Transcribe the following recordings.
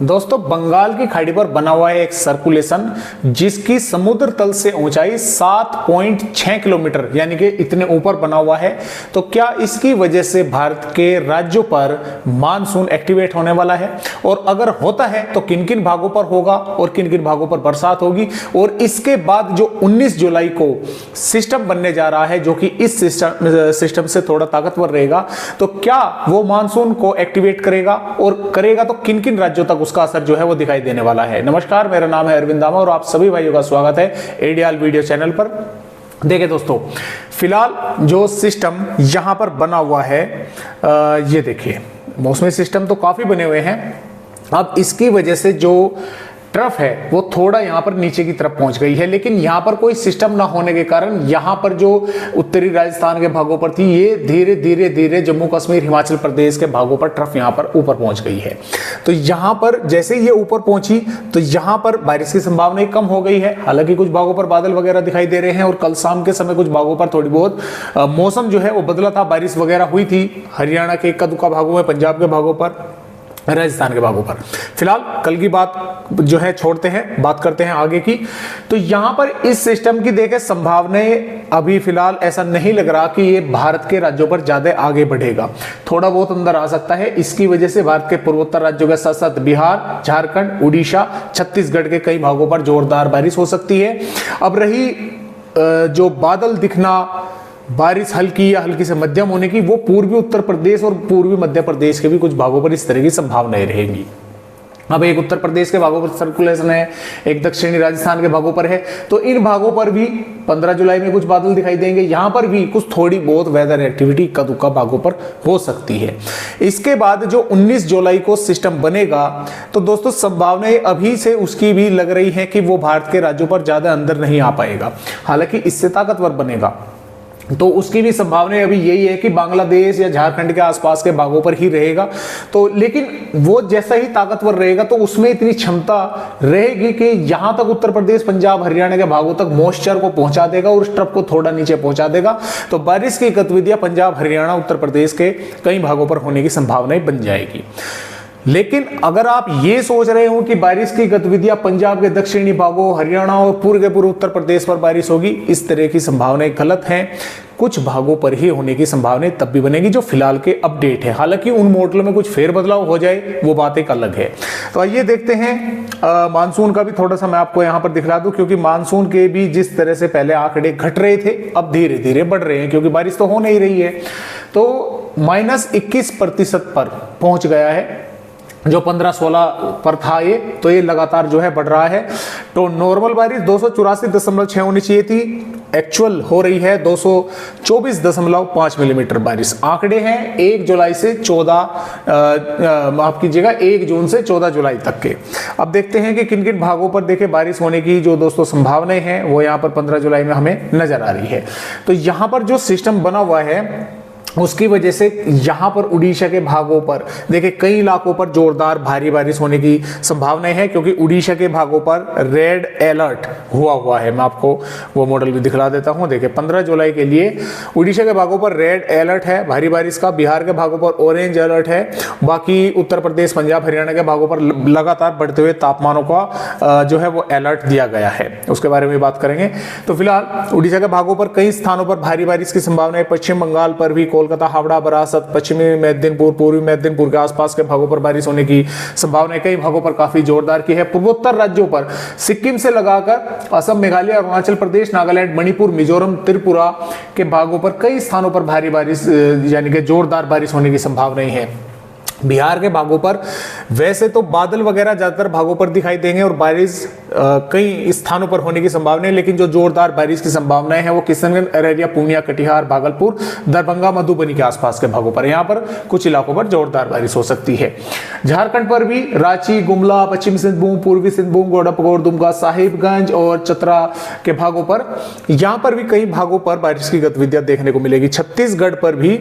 दोस्तों बंगाल की खाड़ी पर बना हुआ है एक सर्कुलेशन जिसकी समुद्र तल से ऊंचाई 7.6 किलोमीटर यानी कि इतने ऊपर बना हुआ है। तो क्या इसकी वजह से भारत के राज्यों पर मानसून एक्टिवेट होने वाला है, और अगर होता है तो किन किन भागों पर होगा और किन किन भागों पर बरसात होगी, और इसके बाद जो 19 जुलाई को सिस्टम बनने जा रहा है जो कि इस सिस्टम से थोड़ा ताकतवर रहेगा, तो क्या वो मानसून को एक्टिवेट करेगा, और करेगा तो किन किन राज्यों तक उसका असर जो है वो दिखाई देने वाला है। नमस्कार, मेरा नाम है अरविंद दामा और आप सभी भाइयों का स्वागत है एडियाल वीडियो चैनल पर। देखिए दोस्तों, फिलहाल जो सिस्टम यहां पर बना हुआ है, ये देखिए मौसमी सिस्टम तो काफी बने हुए हैं। अब इसकी वजह से जो ट्रफ है वो थोड़ा यहां पर नीचे की तरफ पहुंच गई है, लेकिन यहां पर कोई सिस्टम ना होने के कारण यहां पर जो उत्तरी राजस्थान के भागों पर थी, ये धीरे धीरे धीरे जम्मू कश्मीर हिमाचल प्रदेश के भागों पर ट्रफ यहां पर ऊपर पहुंच गई है। तो यहां पर जैसे ये ऊपर पहुंची तो यहां पर बारिश की संभावना कम हो गई है। हालांकि कुछ भागों पर बादल वगैरह दिखाई दे रहे हैं और कल शाम के समय कुछ भागों पर थोड़ी बहुत मौसम जो है वो बदला था, बारिश वगैरह हुई थी हरियाणा के इक्का दुक्का भागों में, पंजाब के भागों पर, राजस्थान के भागों पर। फिलहाल कल की बात जो है छोड़ते हैं, बात करते हैं आगे की। तो यहां पर इस सिस्टम की देखें संभावनाएं अभी फिलहाल ऐसा नहीं लग रहा कि ये भारत के राज्यों पर ज्यादा आगे बढ़ेगा, थोड़ा बहुत अंदर आ सकता है। इसकी वजह से भारत के पूर्वोत्तर राज्यों के साथ साथ बिहार, झारखंड, उड़ीसा, छत्तीसगढ़ के कई भागों पर जोरदार बारिश हो सकती है। अब रही जो बादल दिखना, बारिश हल्की या हल्की से मध्यम होने की, वो पूर्वी उत्तर प्रदेश और पूर्वी मध्य प्रदेश के भी कुछ भागों पर इस तरह की संभावनाएं रहेंगी। अब एक उत्तर प्रदेश के भागों पर सर्कुलेशन है, एक दक्षिणी राजस्थान के भागों पर है, तो इन भागों पर भी 15 जुलाई में कुछ बादल दिखाई देंगे। यहां पर भी कुछ थोड़ी बहुत वेदर एक्टिविटी इक्का दुक्का भागों पर हो सकती है। इसके बाद जो 19 जुलाई को सिस्टम बनेगा, तो दोस्तों संभावनाएं अभी से उसकी भी लग रही है कि वो भारत के राज्यों पर ज्यादा अंदर नहीं आ पाएगा, हालांकि इससे ताकतवर बनेगा। तो उसकी भी संभावना अभी यही है कि बांग्लादेश या झारखंड के आसपास के भागों पर ही रहेगा। तो लेकिन वो जैसा ही ताकतवर रहेगा तो उसमें इतनी क्षमता रहेगी कि यहां तक उत्तर प्रदेश, पंजाब, हरियाणा के भागों तक मॉइस्चर को पहुंचा देगा और उस ट्रफ को थोड़ा नीचे पहुंचा देगा। तो बारिश की गतिविधियां पंजाब, हरियाणा, उत्तर प्रदेश के कई भागों पर होने की संभावनाएं बन जाएगी। लेकिन अगर आप ये सोच रहे हो कि बारिश की गतिविधियां पंजाब के दक्षिणी भागों, हरियाणा और पूर्व उत्तर प्रदेश पर बारिश होगी, इस तरह की संभावनाएं गलत हैं। कुछ भागों पर ही होने की संभावनाएं तब भी बनेगी जो फिलहाल के अपडेट है। हालांकि उन मॉडलों में कुछ फेरबदलाव हो जाए वो बात एक अलग है। तो आइए देखते हैं मानसून का भी थोड़ा सा मैं आपको यहां पर दिखला दूं, क्योंकि मानसून के भी जिस तरह से पहले आंकड़े घट रहे थे अब धीरे धीरे बढ़ रहे हैं, क्योंकि बारिश तो हो नहीं रही है। तो -21% पर पहुंच गया है, जो 15-16 पर था तो ये लगातार जो है बढ़ रहा है। तो नॉर्मल बारिश 284.6 होनी चाहिए थी, एक्चुअल हो रही है 224.5 मिलीमीटर बारिश। आंकड़े हैं 1 जुलाई से 14 माफ कीजिएगा 1 जून से 14 जुलाई तक के। अब देखते हैं कि किन किन भागों पर देखें बारिश होने की जो दोस्तों संभावनाएं हैं वो यहाँ पर 15 जुलाई में हमें नजर आ रही है। तो यहाँ पर जो सिस्टम बना हुआ है उसकी वजह से यहां पर उड़ीसा के भागों पर देखिए कई इलाकों पर जोरदार भारी बारिश होने की संभावनाएं है, क्योंकि उड़ीसा के भागों पर रेड अलर्ट हुआ है। मैं आपको वो मॉडल भी दिखला देता हूं। देखिए 15 जुलाई के लिए उड़ीसा के भागों पर रेड अलर्ट है भारी बारिश का, बिहार के भागों पर ऑरेंज अलर्ट है, बाकी उत्तर प्रदेश, पंजाब, हरियाणा के भागों पर लगातार बढ़ते हुए तापमानों का जो है वो अलर्ट दिया गया है, उसके बारे में बात करेंगे। तो फिलहाल उड़ीसा के भागों पर कई स्थानों पर भारी बारिश की संभावना है। पश्चिम बंगाल पर भी कोलकाता, हावड़ा, बरासत, पश्चिमी मेदिनीपुर, पूर्वी मेदिनीपुर के आसपास के भागों पर बारिश होने की संभावना है। कई भागों पर काफी जोरदार की है। पूर्वोत्तर राज्यों पर सिक्किम से लगाकर असम, मेघालय, अरुणाचल प्रदेश, नागालैंड, मणिपुर, मिजोरम, त्रिपुरा के भागों पर कई स्थानों पर भारी बारिश यानी कि जोरदार बारिश होने की संभावनाएं है। बिहार के भागों पर वैसे तो बादल वगैरह ज्यादातर भागों पर दिखाई देंगे और बारिश कई स्थानों पर होने की संभावना है, लेकिन जो जोरदार बारिश की संभावनाएं हैं वो किशनगंज, अररिया, पूर्णिया, कटिहार, भागलपुर, दरभंगा, मधुबनी के आसपास के भागों पर, यहाँ पर कुछ इलाकों पर जोरदार बारिश हो सकती है। झारखंड पर भी रांची, गुमला, पश्चिमी सिंहभूम, पूर्वी सिंहभूम, गोरखपुर, दुमका, साहिबगंज और चतरा के भागों पर, यहाँ पर भी कई भागों पर बारिश की गतिविधियां देखने को मिलेगी। छत्तीसगढ़ पर भी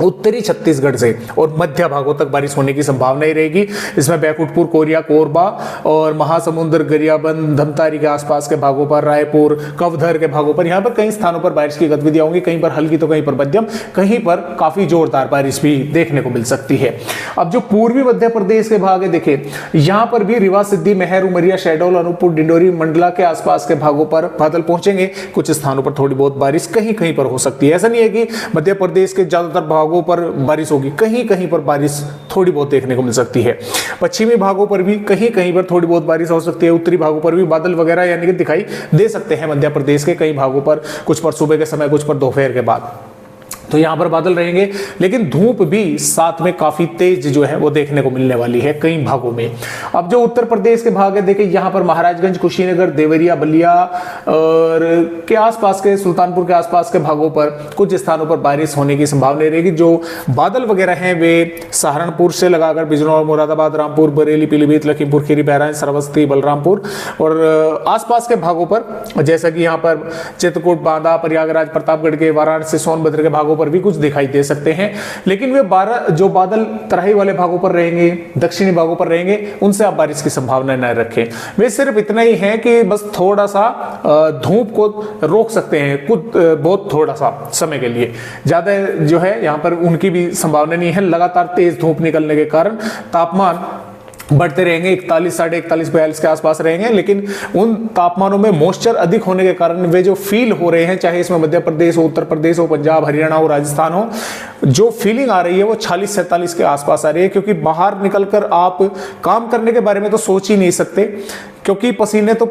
उत्तरी छत्तीसगढ़ से और मध्य भागों तक बारिश होने की संभावना ही रहेगी। इसमें बैकुंठपुर, कोरिया, कोरबा और महासमुंद, गरियाबंद, धमतारी के आसपास के भागों पर, रायपुर, कवधर के भागों पर, यहाँ पर कई स्थानों पर बारिश की गतिविधियां होंगी। कहीं पर हल्की तो कहीं पर मध्यम, कहीं पर काफी जोरदार बारिश भी देखने को मिल सकती है। अब जो पूर्वी मध्य प्रदेश के भाग है, देखिए यहाँ पर भी रीवा, सिद्धि, महर, उमरिया, शहडोल, अनूपपुर, डिंडोरी, मंडला के आसपास के भागों पर बादल पहुंचेंगे। कुछ स्थानों पर थोड़ी बहुत बारिश कहीं कहीं पर हो सकती है। ऐसा नहीं है कि मध्य प्रदेश के ज्यादातर भागों पर बारिश होगी, कहीं कहीं पर बारिश थोड़ी बहुत देखने को मिल सकती है। पश्चिमी भागों पर भी कहीं कहीं पर थोड़ी बहुत बारिश हो सकती है। उत्तरी भागों पर भी बादल वगैरह यानी कि दिखाई दे सकते हैं मध्य प्रदेश के कई भागों पर, कुछ पर सुबह के समय, कुछ पर दोपहर के बाद, तो यहां पर बादल रहेंगे। लेकिन धूप भी साथ में काफी तेज जो है वो देखने को मिलने वाली है कई भागों में। अब जो उत्तर प्रदेश के भाग है, देखिए यहां पर महाराजगंज, कुशीनगर, देवरिया, बलिया और के आसपास के, सुल्तानपुर के आसपास के भागों पर कुछ स्थानों पर बारिश होने की संभावना रहेगी। जो बादल वगैरह हैं वे सहारनपुर से लगाकर बिजनौर, मुरादाबाद, रामपुर, बरेली, पीलीभीत, लखीमपुर खीरी, बहराइच, श्रावस्ती, बलरामपुर और आसपास के भागों पर, जैसा कि यहाँ पर चित्रकूट, बांदा, प्रयागराज, प्रतापगढ़ के, वाराणसी, सोनभद्र के भागों पर भी कुछ दिखाई दे सकते हैं। लेकिन वे 12 जो बादल तराई वाले भागों पर रहेंगे, दक्षिणी भागों पर रहेंगे, उनसे आप बारिश की संभावना न रखें। वे सिर्फ इतना ही है कि बस थोड़ा सा धूप को रोक सकते हैं, कुछ बहुत थोड़ा सा समय के लिए, ज्यादा जो है यहाँ पर उनकी भी संभावना नहीं है। लगातार तेज धूप निकलने के कारण तापमान बढ़ते रहेंगे, 41, 41.5, 42 के आसपास रहेंगे। लेकिन उन तापमानों में मॉइस्चर अधिक होने के कारण वे जो फील हो रहे हैं, चाहे इसमें मध्य प्रदेश हो, उत्तर प्रदेश हो, पंजाब, हरियाणा हो, राजस्थान हो, जो फीलिंग आ रही है वो 46, 47 के आसपास आ रही है। क्योंकि बाहर निकलकर आप काम करने के बारे में तो सोच ही नहीं सकते, क्योंकि पसीने तो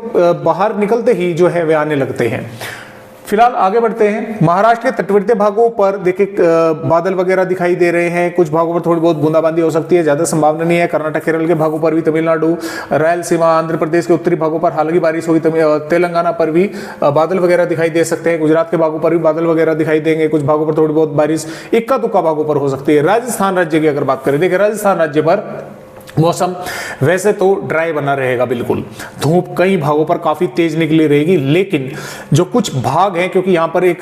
बाहर निकलते ही जो है वे आने लगते हैं। फिलहाल आगे बढ़ते हैं। महाराष्ट्र के तटवर्ती भागों पर देखिए बादल वगैरह दिखाई दे रहे हैं। कुछ भागों पर थोड़ी बहुत बूंदाबांदी हो सकती है, ज्यादा संभावना नहीं है। कर्नाटक, केरल के भागों पर भी, तमिलनाडु, रायलसीमा, आंध्र प्रदेश के उत्तरी भागों पर हालांकि बारिश होगी। तेलंगाना पर भी बादल वगैरह दिखाई दे सकते हैं। गुजरात के भागों पर भी बादल वगैरह दिखाई देंगे। कुछ भागों पर थोड़ी बहुत बारिश इक्का दुक्का भागों पर हो सकती है। राजस्थान राज्य की अगर बात करें, देखिए राजस्थान राज्य पर मौसम वैसे तो ड्राई बना रहेगा, बिल्कुल धूप कई भागों पर काफी तेज निकली रहेगी। लेकिन जो कुछ भाग हैं, क्योंकि यहाँ पर एक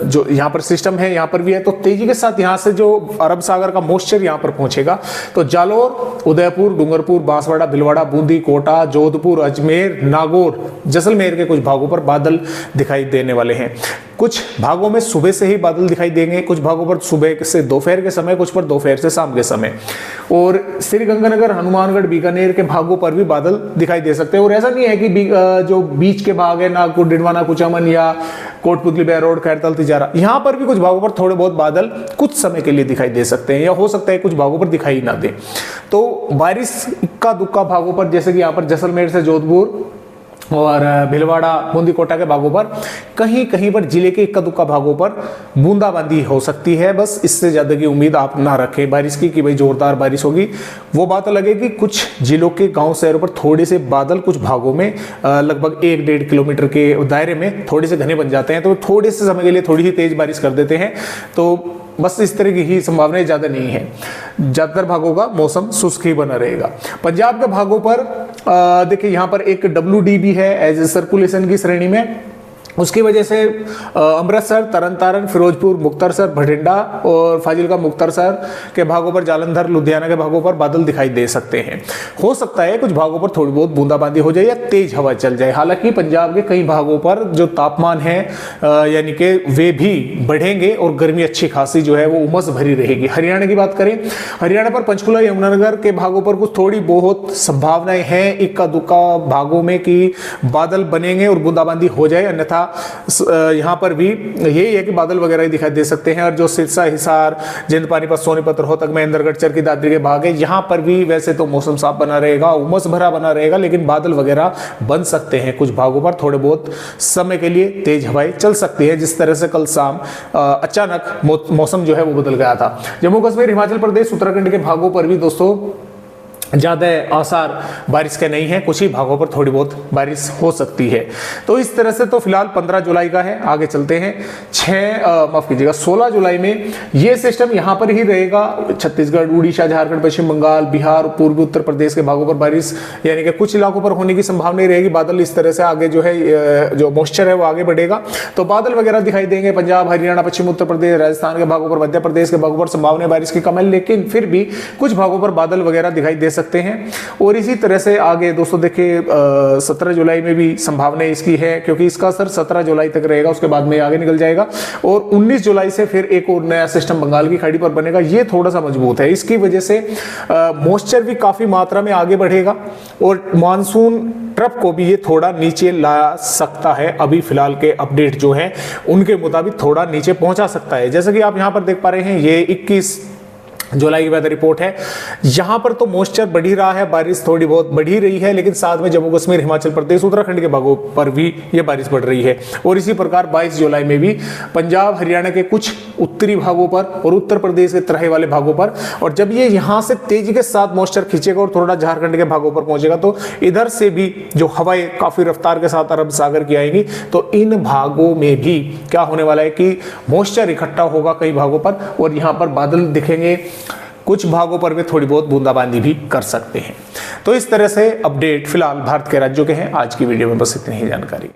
जो यहाँ पर सिस्टम है, यहाँ पर भी है, तो तेजी के साथ यहाँ से जो अरब सागर का मॉइस्चर यहाँ पर पहुंचेगा, तो जालोर, उदयपुर, डूंगरपुर, बांसवाड़ा, भिलवाड़ा, बूंदी, कोटा, जोधपुर, अजमेर, नागौर, जैसलमेर के कुछ भागों पर बादल दिखाई देने वाले हैं। कुछ भागों में सुबह से ही बादल दिखाई देंगे, कुछ भागों पर सुबह से दोपहर के समय, कुछ पर दोपहर से शाम के समय। और श्रीगंगानगर, हनुमानगढ़, बीकानेर के भागों पर भी बादल दिखाई दे सकते हैं। और ऐसा नहीं है कि जो बीच के भाग है, नागपुर, डिडवाना, कुचामन या कोटपुतली, बहरोड, खैरताल, तिजारा, यहाँ पर भी कुछ भागों पर थोड़े बहुत बादल कुछ समय के लिए दिखाई दे सकते हैं, या हो सकता है कुछ भागों पर दिखाई ना दे। तो बारिश इक्का दुक्का भागों पर, जैसे कि यहाँ पर जैसलमेर से जोधपुर और भिलवाड़ा, बूंदी, कोटा के भागों पर कहीं कहीं पर जिले के इक्का दुक्का भागों पर बूंदाबांदी हो सकती है। बस इससे ज्यादा की उम्मीद आप ना रखें बारिश की, कि भाई जोरदार बारिश होगी। वो बात अलग है कि कुछ जिलों के गांव शहरों पर थोड़े से बादल कुछ भागों में लगभग 1-1.5 किलोमीटर के दायरे में थोड़े से घने बन जाते हैं, तो थोड़े से समय के लिए थोड़ी ही तेज बारिश कर देते हैं। तो बस इस तरह की ही संभावनाएं ज्यादा नहीं है। ज्यादातर भागों का मौसम शुष्क ही बना रहेगा। पंजाब के भागों पर देखिए यहाँ पर एक WDB है एज ए सर्कुलेशन की श्रेणी में, उसकी वजह से अमृतसर, तरनतारन, फिरोजपुर, मुक्तसर, भटिंडा और फाजिलका, मुक्तसर के भागों पर, जालंधर, लुधियाना के भागों पर बादल दिखाई दे सकते हैं। हो सकता है कुछ भागों पर थोड़ी बहुत बूंदाबांदी हो जाए या तेज हवा चल जाए। हालांकि पंजाब के कई भागों पर जो तापमान है यानी कि वे भी बढ़ेंगे और गर्मी अच्छी खासी जो है वो उमस भरी रहेगी। हरियाणा की बात करें, हरियाणा पर पंचकुला, यमुनानगर के भागों पर कुछ थोड़ी बहुत संभावनाएं हैं इक्का दुक्का भागों में कि बादल बनेंगे और बूंदाबांदी हो जाए। अन्यथा यहाँ पर भी यही है कि बादल वगैरह दिखाई दे सकते हैं। और जो सिरसा, हिसार, जिंद, पानीपत, सोनीपत, रोहतक, महेंद्रगढ़, चरखी दादरी के भाग है, यहाँ पर भी वैसे तो मौसम साफ बना रहेगा, उमस भरा बना रहेगा, लेकिन बादल वगैरह बन सकते हैं। कुछ भागों पर थोड़े बहुत समय के लिए तेज हवाएं चल सकती है, जिस तरह से कल शाम अचानक मौसम जो है वो बदल गया था। जम्मू कश्मीर, हिमाचल प्रदेश, उत्तराखंड के भागों पर भी दोस्तों ज़्यादा आसार बारिश के नहीं है, कुछ ही भागों पर थोड़ी बहुत बारिश हो सकती है। तो इस तरह से तो फिलहाल 15 जुलाई का है। आगे चलते हैं 16 जुलाई में ये सिस्टम यहाँ पर ही रहेगा। छत्तीसगढ़, उड़ीसा, झारखंड, पश्चिम बंगाल, बिहार, पूर्वी उत्तर प्रदेश के भागों पर बारिश यानी कि कुछ इलाकों पर होने की संभावना ही रहेगी। बादल इस तरह से आगे जो है जो मॉइस्चर है वो आगे बढ़ेगा तो बादल वगैरह दिखाई देंगे। पंजाब, हरियाणा, पश्चिम उत्तर प्रदेश, राजस्थान के भागों पर, मध्य प्रदेश के भागों पर संभावना बारिश की कम है, लेकिन फिर भी कुछ भागों पर बादल वगैरह दिखाई दे सकते हैं। और इसी तरह से आगे दोस्तों देखिए 17 जुलाई में भी संभावना इसकी है, क्योंकि इसका असर 17 जुलाई तक रहेगा, उसके बाद में आगे निकल जाएगा। और 19 जुलाई से फिर एक और नया सिस्टम बंगाल की खाड़ी पर बनेगा, ये थोड़ा सा मजबूत है। इसकी वजह से मॉइस्चर भी काफी मात्रा में आगे बढ़ेगा और मानसून ट्रफ को भी ये थोड़ा नीचे ला सकता है। अभी फिलहाल के अपडेट जो है उनके मुताबिक थोड़ा नीचे पहुंचा सकता है। जैसे कि आप यहां पर देख पा रहे हैं, ये 21 जुलाई की वेदर रिपोर्ट है। यहां पर तो मॉइस्चर बढ़ ही रहा है, बारिश थोड़ी बहुत बढ़ ही रही है, लेकिन साथ में जम्मू कश्मीर, हिमाचल प्रदेश, उत्तराखंड के भागों पर भी ये बारिश बढ़ रही है। और इसी प्रकार 22 जुलाई में भी पंजाब, हरियाणा के कुछ उत्तरी भागों पर और उत्तर प्रदेश के तराई वाले भागों पर, और जब ये यहां से तेजी के साथ मॉइस्चर खींचेगा और थोड़ा झारखंड के भागों पर पहुंचेगा तो इधर से भी जो हवाएं काफी रफ्तार के साथ अरब सागर की आएंगी, तो इन भागों में भी क्या होने वाला है कि मॉइस्चर इकट्ठा होगा कई भागों पर और यहां पर बादल दिखेंगे। कुछ भागों पर वे थोड़ी बहुत बूंदाबांदी भी कर सकते हैं। तो इस तरह से अपडेट फिलहाल भारत के राज्यों के हैं। आज की वीडियो में बस इतनी ही जानकारी।